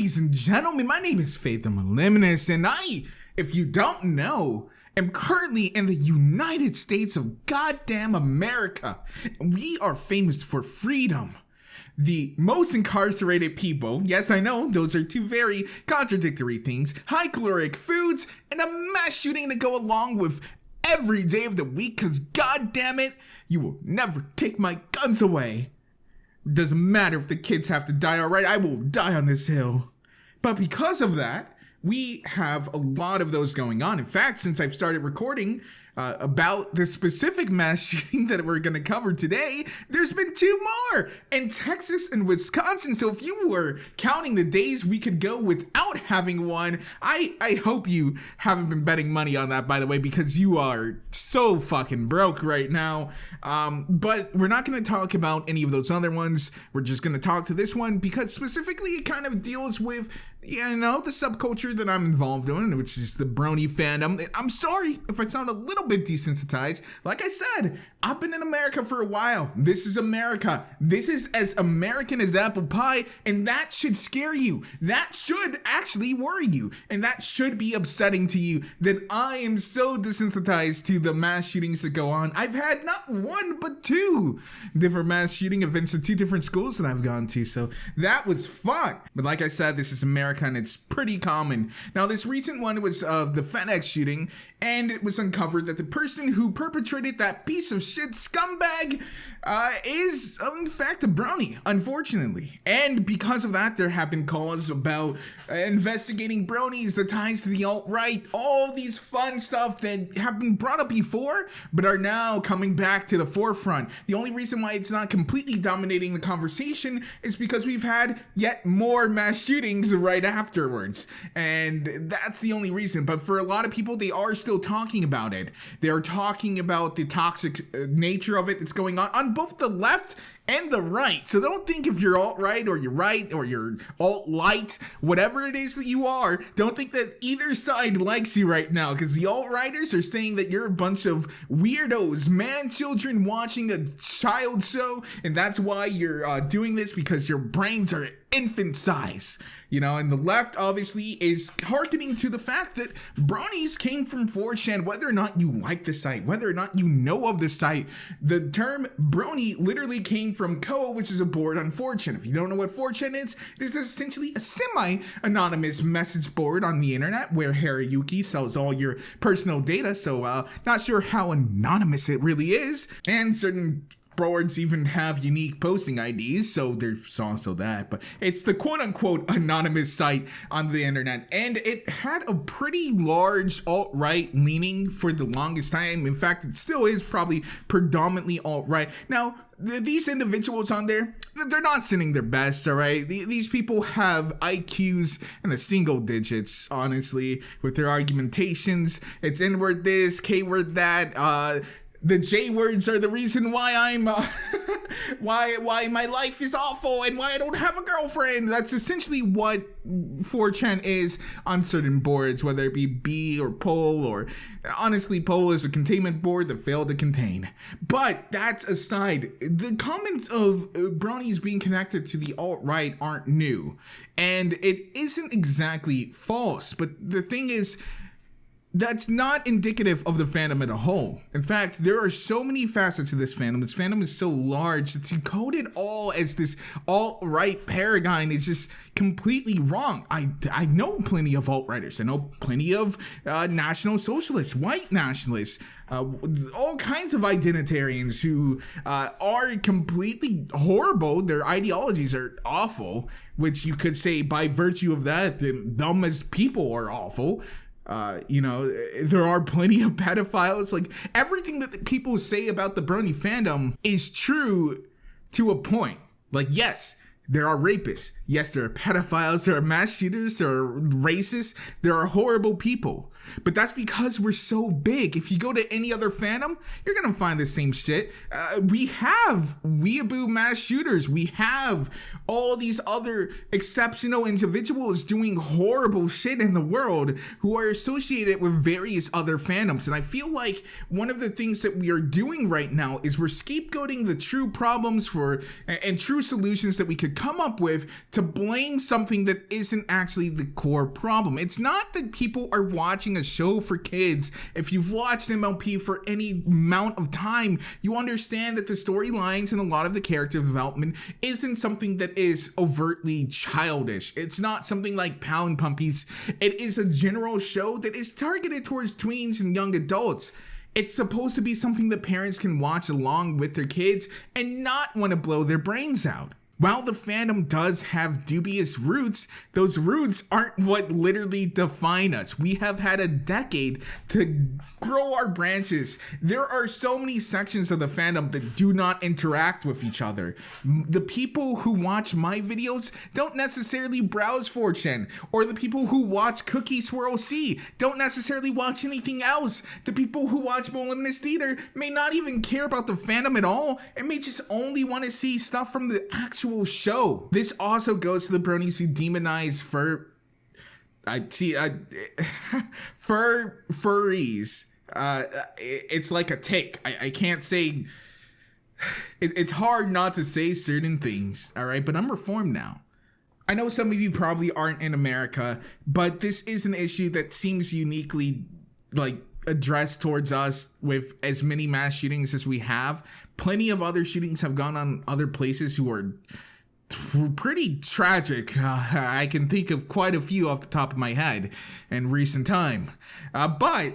Ladies and gentlemen, my name is Moliminous, and I, if you don't know, am currently in the United States of goddamn America. We are famous for freedom. The most incarcerated people, yes I know, those are two very contradictory things, high caloric foods, and a mass shooting to go along with every day of the week, cause goddamn it, you will never take my guns away. Doesn't matter if the kids have to die, alright, I will die on this hill. But because of that, we have a lot of those going on. In fact, since I've started recording about the specific mass shooting that we're going to cover today, there's been two more in Texas and Wisconsin. So if you were counting the days we could go without having one, I hope you haven't been betting money on that, by the way, because you are so fucking broke right now. But we're not going to talk about any of those other ones. We're just going to talk to this one because specifically it kind of deals with, you know, the subculture that I'm involved in, which is the Brony fandom. I'm sorry if I sound a little bit desensitized. Like I said, I've been in America for a while. This is America. This is as American as apple pie, and that should scare you. That should actually worry you, and that should be upsetting to you that I am so desensitized to the mass shootings that go on. I've had not one, but two different mass shooting events at two different schools that I've gone to, so that was fun. But like I said, this is America, and it's pretty common. Now, this recent one was of the FedEx shooting, and it was uncovered that the person who perpetrated that piece of shit scumbag is, in fact, a Brony, unfortunately. And because of that, there have been calls about investigating Bronies, the ties to the alt-right, all these fun stuff that have been brought up before, but are now coming back to the forefront. The only reason why it's not completely dominating the conversation is because we've had yet more mass shootings right afterwards. And that's the only reason. But for a lot of people, they are still talking about it. They are talking about the toxic nature of it that's going on both the left and the right. So don't think if you're alt-right or you're right or you're alt-light, whatever it is that you are, don't think that either side likes you right now, because the alt-righters are saying that you're a bunch of weirdos, man-children watching a child show, and that's why you're doing this, because your brains are infant size, you know. And the left obviously is hearkening to the fact that Bronies came from 4chan. Whether or not you like the site, whether or not you know of the site, the term Brony literally came from Keogh, which is a board on 4chan. If you don't know what 4chan is, this is essentially a semi-anonymous message board on the internet where Harayuki sells all your personal data. So not sure how anonymous it really is, and certain boards even have unique posting IDs, so there's also that. But it's the quote-unquote anonymous site on the internet, and it had a pretty large alt-right leaning for the longest time. In fact, it still is probably predominantly alt-right. Now, these individuals on there, they're not sending their best, all right? These people have IQs in the single digits, honestly, with their argumentations. It's N-word this, K-word that, the J words are the reason why I'm, why my life is awful and why I don't have a girlfriend. That's essentially what 4chan is on certain boards, whether it be B or Poll, or honestly, Poll is a containment board that failed to contain. But that's aside, the comments of Bronies being connected to the alt-right aren't new, and it isn't exactly false. But the thing is, that's not indicative of the fandom as a whole. In fact, there are so many facets to this fandom. This fandom is so large that to code it all as this alt-right paradigm is just completely wrong. I know plenty of alt-righters. I know plenty of national socialists, white nationalists, all kinds of identitarians who are completely horrible. Their ideologies are awful, which you could say by virtue of that, the dumbest people are awful. You know, there are plenty of pedophiles. Like, everything that the people say about the Brony fandom is true to a point. Like, yes, there are rapists. Yes, there are pedophiles. There are mass shooters. There are racists. There are horrible people. But that's because we're so big. If you go to any other fandom, you're gonna find the same shit. We have weeaboo mass shooters. We have all these other exceptional individuals doing horrible shit in the world who are associated with various other fandoms. And I feel like one of the things that we are doing right now is we're scapegoating the true problems and true solutions that we could come up with to blame something that isn't actually the core problem. It's not that people are watching a show for kids. If you've watched MLP for any amount of time, you understand that the storylines and a lot of the character development isn't something that is overtly childish. It's not something like Pound Pumpies. It is a general show that is targeted towards tweens and young adults. It's supposed to be something that parents can watch along with their kids and not want to blow their brains out. While the fandom does have dubious roots, those roots aren't what literally define us. We have had a decade to grow our branches. There are so many sections of the fandom that do not interact with each other. The people who watch my videos don't necessarily browse 4chan, or the people who watch Cookie Swirl C don't necessarily watch anything else. The people who watch Moliminous Theater may not even care about the fandom at all and may just only want to see stuff from the actual show. This also goes to the bronies who demonize furries. It's like a tick. I can't say. It's hard not to say certain things. All right, but I'm reformed now. I know some of you probably aren't in America, but this is an issue that seems uniquely addressed towards us with as many mass shootings as we have. Plenty of other shootings have gone on other places who are pretty tragic. I can think of quite a few off the top of my head in recent time. But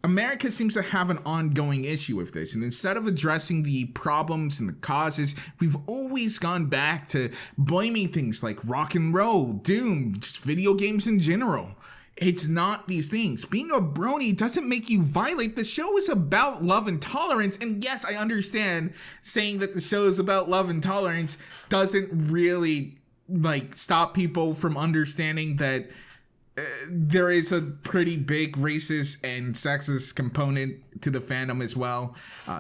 America seems to have an ongoing issue with this, and instead of addressing the problems and the causes, we've always gone back to blaming things like rock and roll, doom, just video games in general. It's not these things. Being a brony doesn't make you violent. The show is about love and tolerance. And yes, I understand saying that the show is about love and tolerance doesn't really stop people from understanding that there is a pretty big racist and sexist component to the fandom as well.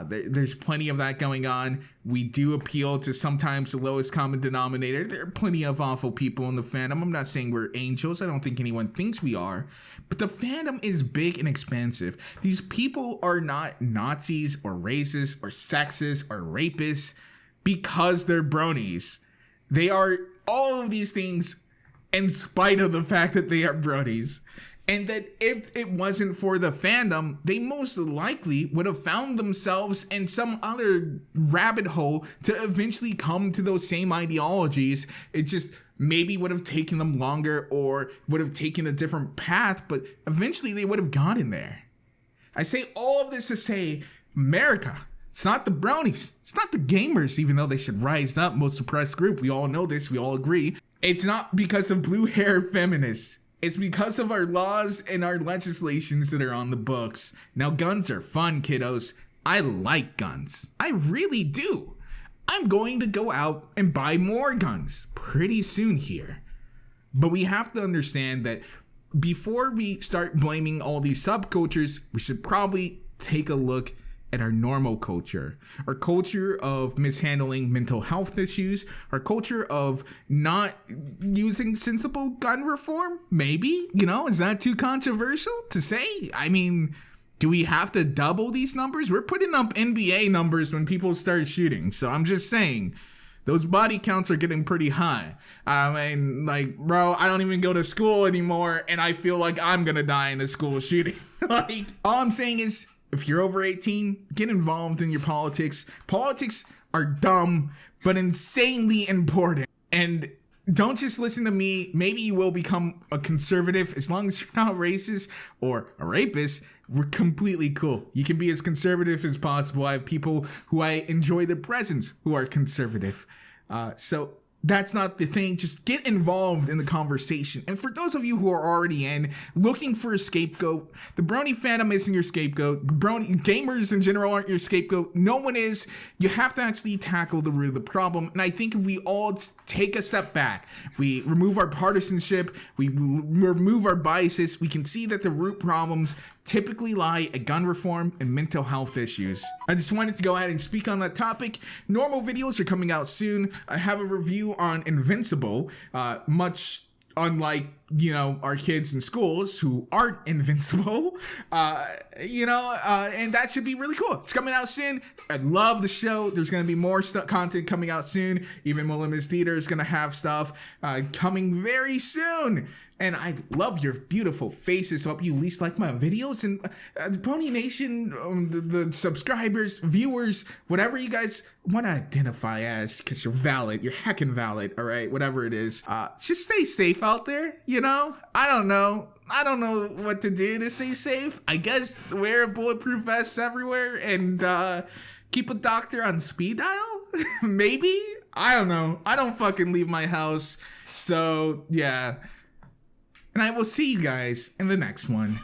There's plenty of that going on. We do appeal to sometimes the lowest common denominator. There are plenty of awful people in the fandom. I'm not saying we're angels. I don't think anyone thinks we are. But the fandom is big and expansive. These people are not Nazis or racist or sexist or rapists because they're bronies. They are all of these things in spite of the fact that they are bronies. And that if it wasn't for the fandom, they most likely would have found themselves in some other rabbit hole to eventually come to those same ideologies. It just maybe would have taken them longer or would have taken a different path, but eventually they would have gotten there. I say all of this to say, America, it's not the bronies, it's not the gamers, even though they should rise up, most oppressed group. We all know this, we all agree. It's not because of blue-haired feminists. It's because of our laws and our legislations that are on the books. Now, guns are fun, kiddos. I like guns. I really do. I'm going to go out and buy more guns pretty soon here. But we have to understand that before we start blaming all these subcultures, we should probably take a look at our normal culture, our culture of mishandling mental health issues, our culture of not using sensible gun reform. Maybe, is that too controversial to say? I mean, do we have to double these numbers? We're putting up NBA numbers when people start shooting. So I'm just saying, those body counts are getting pretty high. I mean, bro, I don't even go to school anymore, and I feel like I'm gonna die in a school shooting. All I'm saying is, if you're over 18, get involved in your politics. Politics are dumb, but insanely important. And don't just listen to me. Maybe you will become a conservative. As long as you're not racist or a rapist, we're completely cool. You can be as conservative as possible. I have people who I enjoy their presence who are conservative. So that's not the thing. Just get involved in the conversation. And for those of you who are already in, looking for a scapegoat, the brony fandom isn't your scapegoat. Brony gamers in general aren't your scapegoat. No one is. You have to actually tackle the root of the problem. And I think if we all take a step back, we remove our partisanship, we remove our biases, we can see that the root problems typically lie at gun reform and mental health issues. I just wanted to go ahead and speak on that topic. Normal videos are coming out soon. I have a review on Invincible, much unlike, you know, our kids in schools who aren't invincible, and that should be really cool. It's coming out soon. I love the show. There's going to be more content coming out soon. Even Moliminous Theater is going to have stuff coming very soon. And I love your beautiful faces. Hope you at least like my videos. And Brony Nation, the subscribers, viewers, whatever you guys want to identify as, because you're valid. You're heckin' valid, all right? Whatever it is. Just stay safe out there, you know? I don't know what to do to stay safe. I guess wear bulletproof vests everywhere and keep a doctor on speed dial? Maybe? I don't know. I don't fucking leave my house. So, yeah. And I will see you guys in the next one.